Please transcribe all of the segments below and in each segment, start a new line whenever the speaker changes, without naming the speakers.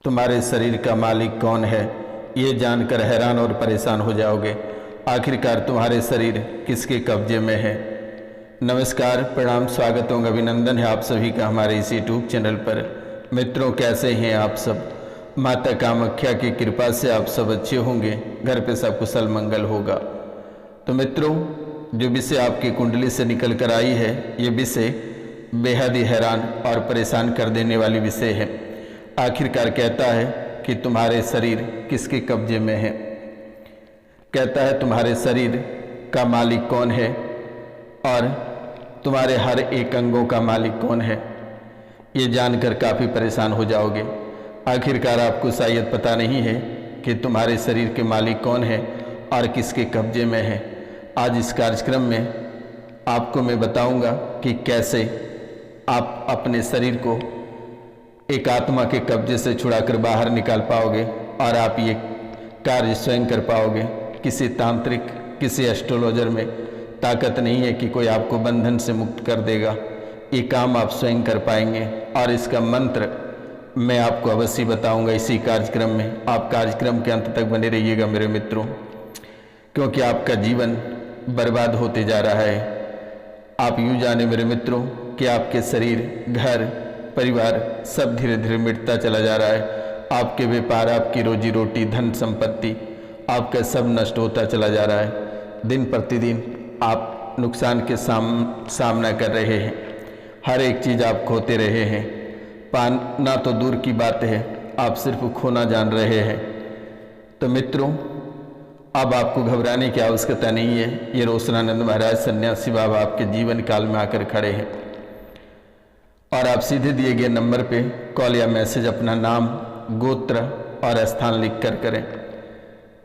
तुम्हारे शरीर का मालिक कौन है, ये जानकर हैरान और परेशान हो जाओगे। आखिरकार तुम्हारे शरीर किसके कब्जे में है। नमस्कार, प्रणाम, स्वागत और अभिनंदन है आप सभी का हमारे इस यूट्यूब चैनल पर। मित्रों, कैसे हैं आप सब। माता कामाख्या की कृपा से आप सब अच्छे होंगे, घर पे सब कुशल मंगल होगा। तो मित्रों, जो विषय आपकी कुंडली से निकल कर आई है, ये विषय बेहद ही हैरान और परेशान कर देने वाली विषय है। आखिरकार कहता है कि तुम्हारे शरीर किसके कब्जे में है। कहता है तुम्हारे शरीर का मालिक कौन है और तुम्हारे हर एक अंगों का मालिक कौन है। ये जानकर काफ़ी परेशान हो जाओगे। आखिरकार आपको शायद पता नहीं है कि तुम्हारे शरीर के मालिक कौन है और किसके कब्जे में है। आज इस कार्यक्रम में आपको मैं बताऊंगा कि कैसे आप अपने शरीर को एक आत्मा के कब्जे से छुड़ाकर बाहर निकाल पाओगे और आप ये कार्य स्वयं कर पाओगे। किसी तांत्रिक, किसी एस्ट्रोलॉजर में ताकत नहीं है कि कोई आपको बंधन से मुक्त कर देगा। ये काम आप स्वयं कर पाएंगे और इसका मंत्र मैं आपको अवश्य बताऊंगा इसी कार्यक्रम में। आप कार्यक्रम के अंत तक बने रहिएगा मेरे मित्रों, क्योंकि आपका जीवन बर्बाद होते जा रहा है। आप यूँ जाने मेरे मित्रों कि आपके शरीर, घर, परिवार सब धीरे धीरे मिटता चला जा रहा है। आपके व्यापार, आपकी रोजी रोटी, धन संपत्ति, आपका सब नष्ट होता चला जा रहा है। दिन प्रतिदिन आप नुकसान के सामना कर रहे हैं। हर एक चीज़ आप खोते रहे हैं। पाना तो दूर की बात है, आप सिर्फ खोना जान रहे हैं। तो मित्रों, अब आपको घबराने की आवश्यकता नहीं है। ये रोशनानंद महाराज सन्यासी बाबा आपके जीवन काल में आकर खड़े हैं और आप सीधे दिए गए नंबर पे कॉल या मैसेज अपना नाम, गोत्र और स्थान लिख कर करें।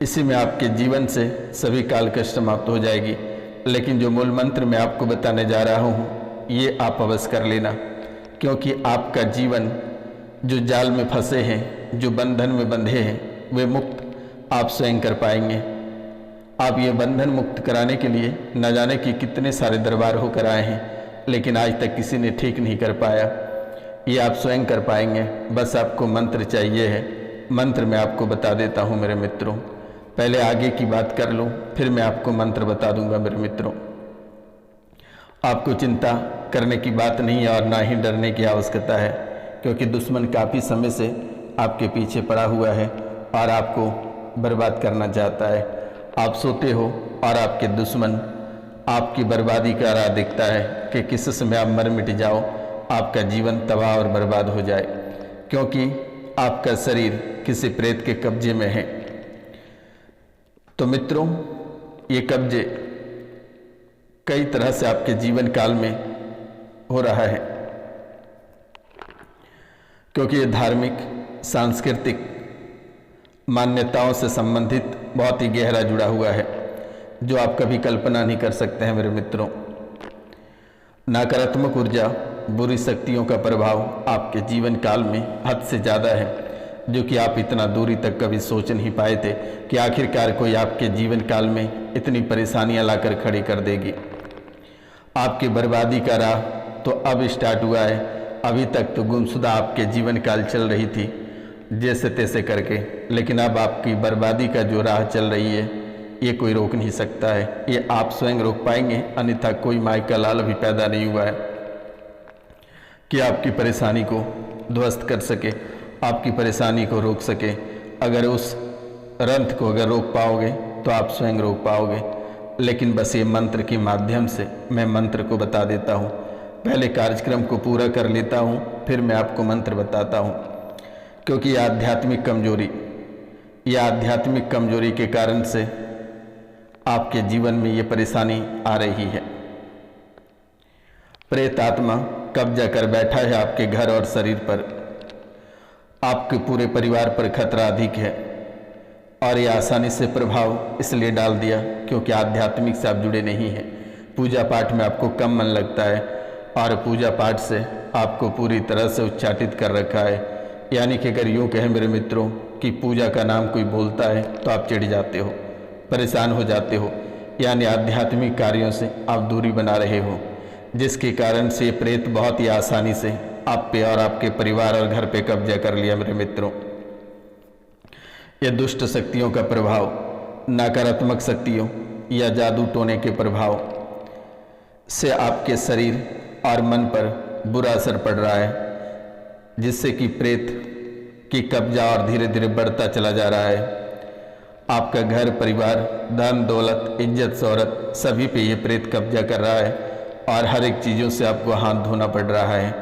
इसी में आपके जीवन से सभी काल कष्ट समाप्त हो जाएगी। लेकिन जो मूल मंत्र मैं आपको बताने जा रहा हूँ, ये आप अवश्य कर लेना, क्योंकि आपका जीवन जो जाल में फंसे हैं, जो बंधन में बंधे हैं, वे मुक्त आप स्वयं कर पाएंगे। आप ये बंधन मुक्त कराने के लिए न जाने कि कितने सारे दरबार होकर आए हैं, लेकिन आज तक किसी ने ठीक नहीं कर पाया। ये आप स्वयं कर पाएंगे। बस आपको मंत्र चाहिए है। मंत्र मैं आपको बता देता हूँ मेरे मित्रों। पहले आगे की बात कर लूँ, फिर मैं आपको मंत्र बता दूंगा मेरे मित्रों। आपको चिंता करने की बात नहीं है और ना ही डरने की आवश्यकता है, क्योंकि दुश्मन काफ़ी समय से आपके पीछे पड़ा हुआ है और आपको बर्बाद करना चाहता है। आप सोते हो और आपके दुश्मन आपकी बर्बादी का राह देखता है कि किस समय आप मर मिट जाओ, आपका जीवन तबाह और बर्बाद हो जाए, क्योंकि आपका शरीर किसी प्रेत के कब्जे में है। तो मित्रों, ये कब्जे कई तरह से आपके जीवन काल में हो रहा है, क्योंकि ये धार्मिक, सांस्कृतिक मान्यताओं से संबंधित बहुत ही गहरा जुड़ा हुआ है, जो आप कभी कल्पना नहीं कर सकते हैं मेरे मित्रों। नकारात्मक ऊर्जा, बुरी शक्तियों का प्रभाव आपके जीवन काल में हद से ज़्यादा है, जो कि आप इतना दूरी तक कभी सोच नहीं पाए थे कि आखिरकार कोई आपके जीवन काल में इतनी परेशानियां लाकर खड़ी कर देगी। आपकी बर्बादी का राह तो अब स्टार्ट हुआ है। अभी तक तो गुमशुदा आपके जीवन काल चल रही थी जैसे तैसे करके, लेकिन अब आपकी बर्बादी का जो राह चल रही है, ये कोई रोक नहीं सकता है। ये आप स्वयं रोक पाएंगे, अन्यथा कोई माई का लाल भी पैदा नहीं हुआ है कि आपकी परेशानी को ध्वस्त कर सके, आपकी परेशानी को रोक सके। अगर उस रंथ को अगर रोक पाओगे तो आप स्वयं रोक पाओगे। लेकिन बस ये मंत्र के माध्यम से मैं मंत्र को बता देता हूँ। पहले कार्यक्रम को पूरा कर लेता हूँ, फिर मैं आपको मंत्र बताता हूँ, क्योंकि ये आध्यात्मिक कमजोरी के कारण से आपके जीवन में ये परेशानी आ रही है। प्रेत आत्मा कब्जा कर बैठा है आपके घर और शरीर पर। आपके पूरे परिवार पर खतरा अधिक है और ये आसानी से प्रभाव इसलिए डाल दिया क्योंकि आध्यात्मिक से आप जुड़े नहीं हैं। पूजा पाठ में आपको कम मन लगता है और पूजा पाठ से आपको पूरी तरह से उच्चाटित कर रखा है। यानी कि अगर यूँ कहें मेरे मित्रों कि पूजा का नाम कोई बोलता है तो आप चिढ़ जाते हो, परेशान हो जाते हो, यानी आध्यात्मिक कार्यों से आप दूरी बना रहे हो, जिसके कारण से प्रेत बहुत ही आसानी से आप पे और आपके परिवार और घर पे कब्जा कर लिया मेरे मित्रों। ये दुष्ट शक्तियों का प्रभाव, नकारात्मक शक्तियों या जादू टोने के प्रभाव से आपके शरीर और मन पर बुरा असर पड़ रहा है, जिससे कि प्रेत की कब्जा और धीरे धीरे बढ़ता चला जा रहा है। आपका घर, परिवार, धन, दौलत, इज्जत, शोहरत सभी पे ये प्रेत कब्जा कर रहा है और हर एक चीज़ों से आपको हाथ धोना पड़ रहा है।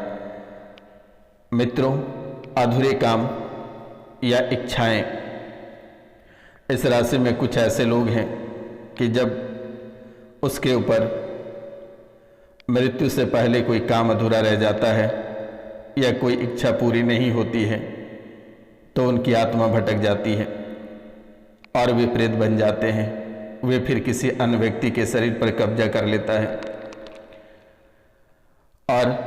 मित्रों, अधूरे काम या इच्छाएं, इस राशि में कुछ ऐसे लोग हैं कि जब उसके ऊपर मृत्यु से पहले कोई काम अधूरा रह जाता है या कोई इच्छा पूरी नहीं होती है तो उनकी आत्मा भटक जाती है और वे प्रेत बन जाते हैं। वे फिर किसी अन्य व्यक्ति के शरीर पर कब्जा कर लेता है और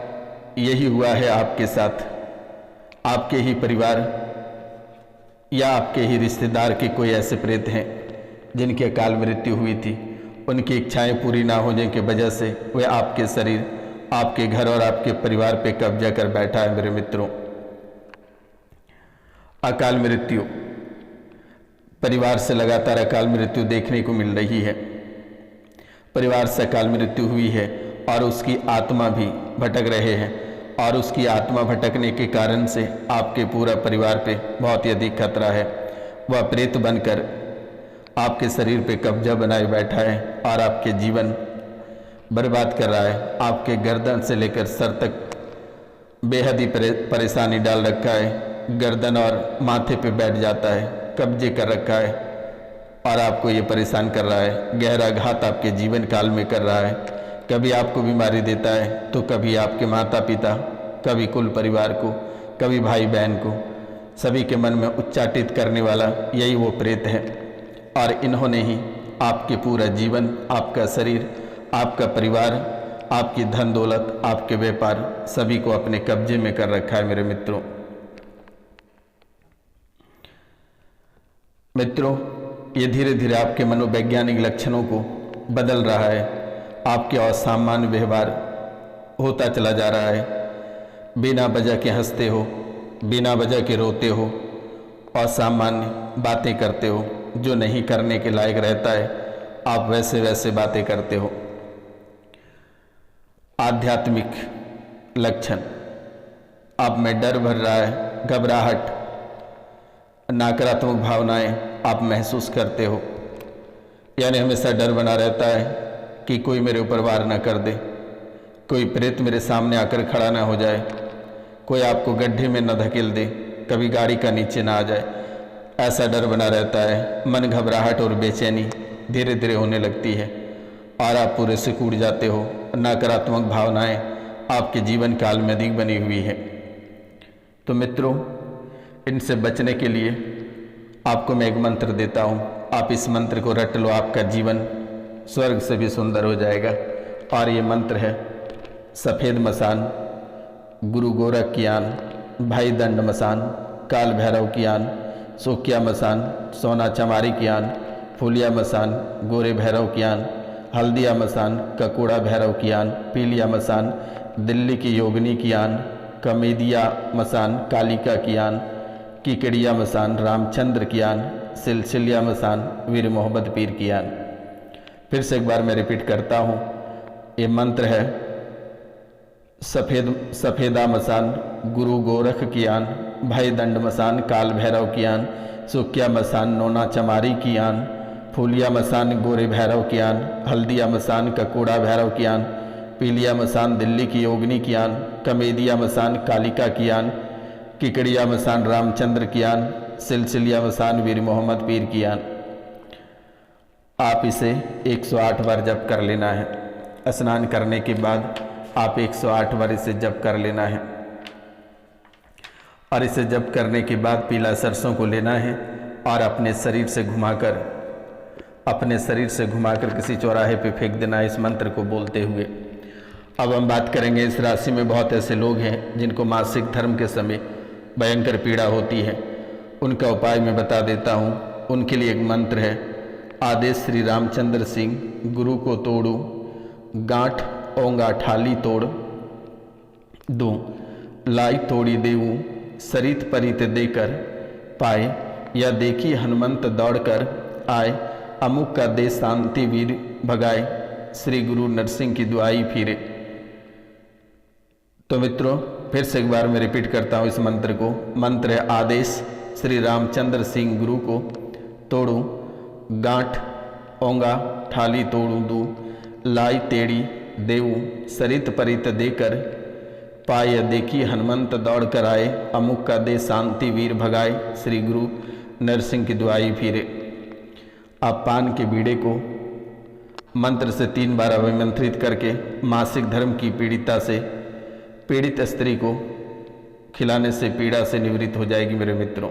यही हुआ है आपके साथ। आपके ही परिवार या आपके ही रिश्तेदार के कोई ऐसे प्रेत हैं जिनकी अकाल मृत्यु हुई थी। उनकी इच्छाएं पूरी ना होने की वजह से वे आपके शरीर, आपके घर और आपके परिवार पे कब्जा कर बैठा है। मेरे मित्रों, अकाल मृत्यु, परिवार से लगातार अकाल मृत्यु देखने को मिल रही है। परिवार से अकाल मृत्यु हुई है और उसकी आत्मा भी भटक रहे हैं और उसकी आत्मा भटकने के कारण से आपके पूरा परिवार पे बहुत ही अधिक खतरा है। वह प्रेत बनकर आपके शरीर पे कब्जा बनाए बैठा है और आपके जीवन बर्बाद कर रहा है। आपके गर्दन से लेकर सर तक बेहद ही परेशानी डाल रखा है। गर्दन और माथे पे बैठ जाता है, कब्जे कर रखा है और आपको ये परेशान कर रहा है। गहरा घात आपके जीवन काल में कर रहा है। कभी आपको बीमारी देता है तो कभी आपके माता पिता, कभी कुल परिवार को, कभी भाई बहन को, सभी के मन में उच्चाटित करने वाला यही वो प्रेत है। और इन्होंने ही आपके पूरा जीवन, आपका शरीर, आपका परिवार, आपकी धन दौलत, आपके व्यापार सभी को अपने कब्जे में कर रखा है। मेरे मित्रों, ये धीरे धीरे आपके मनोवैज्ञानिक लक्षणों को बदल रहा है। आपके असामान्य व्यवहार होता चला जा रहा है। बिना वजह के हंसते हो, बिना वजह के रोते हो, असामान्य बातें करते हो, जो नहीं करने के लायक रहता है आप वैसे वैसे बातें करते हो। आध्यात्मिक लक्षण, आप में डर भर रहा है, घबराहट, नकारात्मक भावनाएं आप महसूस करते हो। यानी हमेशा डर बना रहता है कि कोई मेरे ऊपर वार ना कर दे, कोई प्रेत मेरे सामने आकर खड़ा ना हो जाए, कोई आपको गड्ढे में न धकेल दे, कभी गाड़ी का नीचे ना आ जाए। ऐसा डर बना रहता है। मन, घबराहट और बेचैनी धीरे धीरे होने लगती है और आप पूरे से कूद जाते हो। नकारात्मक भावनाएं आपके जीवन काल में अधिक बनी हुई है। तो मित्रों, इनसे बचने के लिए आपको मैं एक मंत्र देता हूँ। आप इस मंत्र को रट लो, आपका जीवन स्वर्ग से भी सुंदर हो जाएगा। और ये मंत्र है: सफ़ेद मसान, गुरु गोरख की आन, भाई दंड मसान, काल भैरव की आन, सोकिया मसान, सोना चमारी की आन, फूलिया मसान, गोरे भैरव की आन, हल्दिया मसान, ककोड़ा भैरव की आन, पीलिया मसान, दिल्ली की योगिनी की आन, कमेदिया मसान, कालिका की आन, किकड़िया मसान, रामचंद्र की आन, सिलसिलिया मसान, वीर मोहम्मद पीर की आन। फिर से एक बार मैं रिपीट करता हूँ। ये मंत्र है: सफ़ेदा मसान, गुरु गोरख की आन, भाई दंड मसान, काल भैरव की आन, सुकिया मसान, नोना चमारी की आन, फूलिया मसान, गोरे भैरव की आन, हल्दिया मसान, ककोड़ा भैरव की आन, पीलिया मसान, दिल्ली की योगिनी की आन, कमेदिया मसान, कालिका की आन, किकड़िया मसान, रामचंद्र की आन, सिलसिलिया मसान, वीर मोहम्मद पीर की आन। आप इसे 108 बार जप कर लेना है। स्नान करने के बाद आप 108 बार इसे जप कर लेना है। और इसे जप करने के बाद पीला सरसों को लेना है और अपने शरीर से घुमाकर किसी चौराहे पे फेंक देना है, इस मंत्र को बोलते हुए। अब हम बात करेंगे, इस राशि में बहुत ऐसे लोग हैं जिनको मासिक धर्म के समय भयंकर पीड़ा होती है। उनका उपाय मैं बता देता हूँ। उनके लिए एक मंत्र है: आदेश श्री रामचंद्र सिंह, गुरु को तोड़ू, गांठ ओंगा ठाली तोड़ दूँ, लाई तोड़ी देवूँ, सरित परित देकर पाए, या देखी हनुमंत दौड़कर आए, अमुक का दे शांति वीर भगाए, श्री गुरु नरसिंह की दुआई फिरे। तो मित्रों फिर से एक बार मैं रिपीट करता हूँ इस मंत्र को। मंत्र है आदेश श्री रामचंद्र सिंह गुरु को, तोड़ू गांठ ओंगा ठाली तोड़ू दू, लाई तेड़ी देऊ सरित परित देकर, पाय देखी हनुमंत दौड़ कर आए, अमुक का दे शांति वीर भगाए, श्री गुरु नरसिंह की दुआई फिरे। आप पान के बीड़े को मंत्र से 3 बार अभिमंत्रित करके मासिक धर्म की पीड़ित स्त्री को खिलाने से पीड़ा से निवृत्त हो जाएगी मेरे मित्रों।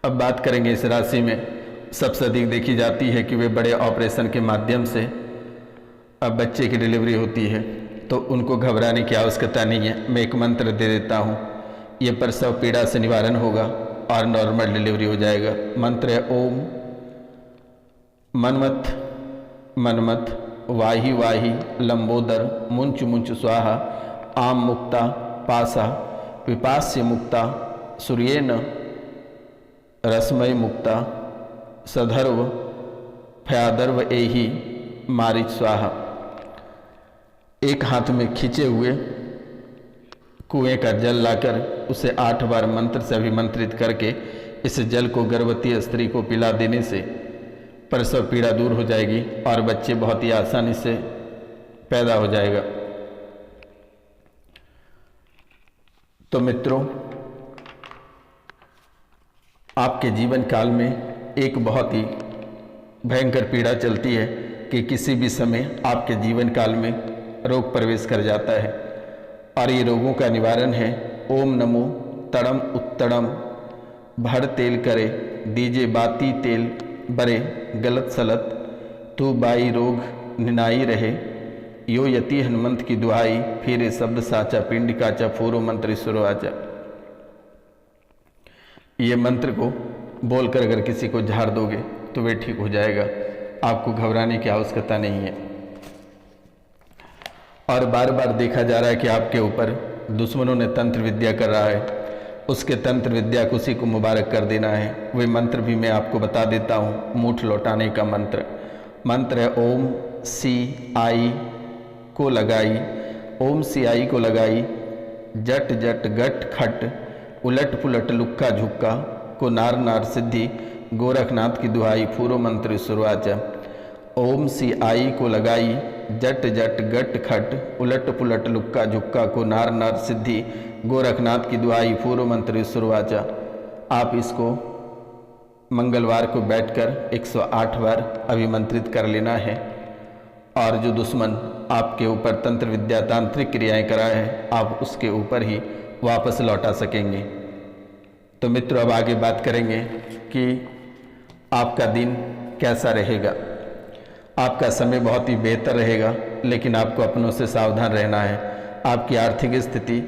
अब बात करेंगे इस राशि में सबसे अधिक देखी जाती है कि वे बड़े ऑपरेशन के माध्यम से अब बच्चे की डिलीवरी होती है, तो उनको घबराने की आवश्यकता नहीं है। मैं एक मंत्र दे देता हूँ, ये प्रसव पीड़ा से निवारण होगा और नॉर्मल डिलीवरी हो जाएगा। मंत्र है ओम मनमथ मनमथ वाही वाही लंबोदर मुंच मुंच स्वाहा, आम मुक्ता पासा विपास्य मुक्ता, सूर्येन रसमय मुक्ता, सधर्व फयादर्व एही मारिच स्वाहा। एक हाथ में खींचे हुए कुएं का जल लाकर उसे 8 बार मंत्र से अभिमंत्रित करके इस जल को गर्भवती स्त्री को पिला देने से प्रसव पीड़ा दूर हो जाएगी और बच्चे बहुत ही आसानी से पैदा हो जाएगा। तो मित्रों आपके जीवन काल में एक बहुत ही भयंकर पीड़ा चलती है कि किसी भी समय आपके जीवन काल में रोग प्रवेश कर जाता है, और ये रोगों का निवारण है ओम नमो तड़म उत्तड़म, भर तेल करे दीजे बाती तेल बरे, गलत सलत तू बाई रोग निनाई रहे, यो यति हनुमंत की दुहाई फिरे शब्द साचा पिंड काचा फोरो मंत्र ईश्वरो आचा। ये मंत्र को बोलकर अगर किसी को झाड़ दोगे तो वे ठीक हो जाएगा, आपको घबराने की आवश्यकता नहीं है। और बार बार देखा जा रहा है कि आपके ऊपर दुश्मनों ने तंत्र विद्या कर रहा है, उसके तंत्र विद्या को उसी को मुबारक कर देना है। वे मंत्र भी मैं आपको बता देता हूँ, मूठ लौटाने का मंत्र। मंत्र है ओम सी आई को लगाई, ओम सी आई को लगाई, जट जट गट खट उलट पुलट लुक्का झुक्का, को नार नार सिद्धि गोरखनाथ की दुहाई फूरो मंत्र शुरुआचा। ओम सी आई को लगाई, जट जट गट खट उलट पुलट लुक्का झुक्का, को नार नार सिद्धि गोरखनाथ की दुहाई फूरो मंत्र शुरुआचा। आप इसको मंगलवार को बैठकर 108 बार अभिमंत्रित कर लेना है, और जो दुश्मन आपके ऊपर तंत्र विद्या तांत्रिक क्रियाएं कराए हैं आप उसके ऊपर ही वापस लौटा सकेंगे। तो मित्रों अब आगे बात करेंगे कि आपका दिन कैसा रहेगा। आपका समय बहुत ही बेहतर रहेगा, लेकिन आपको अपनों से सावधान रहना है। आपकी आर्थिक स्थिति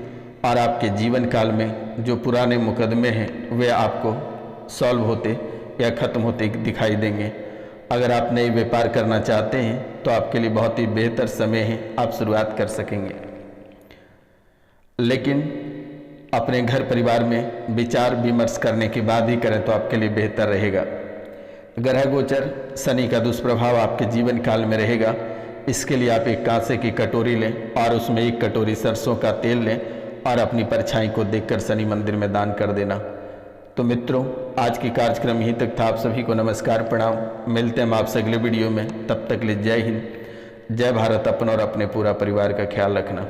और आपके जीवन काल में जो पुराने मुकदमे हैं वे आपको सॉल्व होते या ख़त्म होते दिखाई देंगे। अगर आप नए व्यापार करना चाहते हैं तो आपके लिए बहुत ही बेहतर समय है, आप शुरुआत कर सकेंगे। लेकिन अपने घर परिवार में विचार विमर्श करने के बाद ही करें तो आपके लिए बेहतर रहेगा। ग्रह गोचर शनि का दुष्प्रभाव आपके जीवन काल में रहेगा। इसके लिए आप एक कांसे की कटोरी लें और उसमें 1 कटोरी सरसों का तेल लें और अपनी परछाई को देखकर शनि मंदिर में दान कर देना। तो मित्रों आज की कार्यक्रम यहीं तक था। आप सभी को नमस्कार प्रणाम। मिलते हैं हम आपसे अगले वीडियो में। तब तक ले जय हिंद, जय भारत। अपना और अपने पूरा परिवार का ख्याल रखना।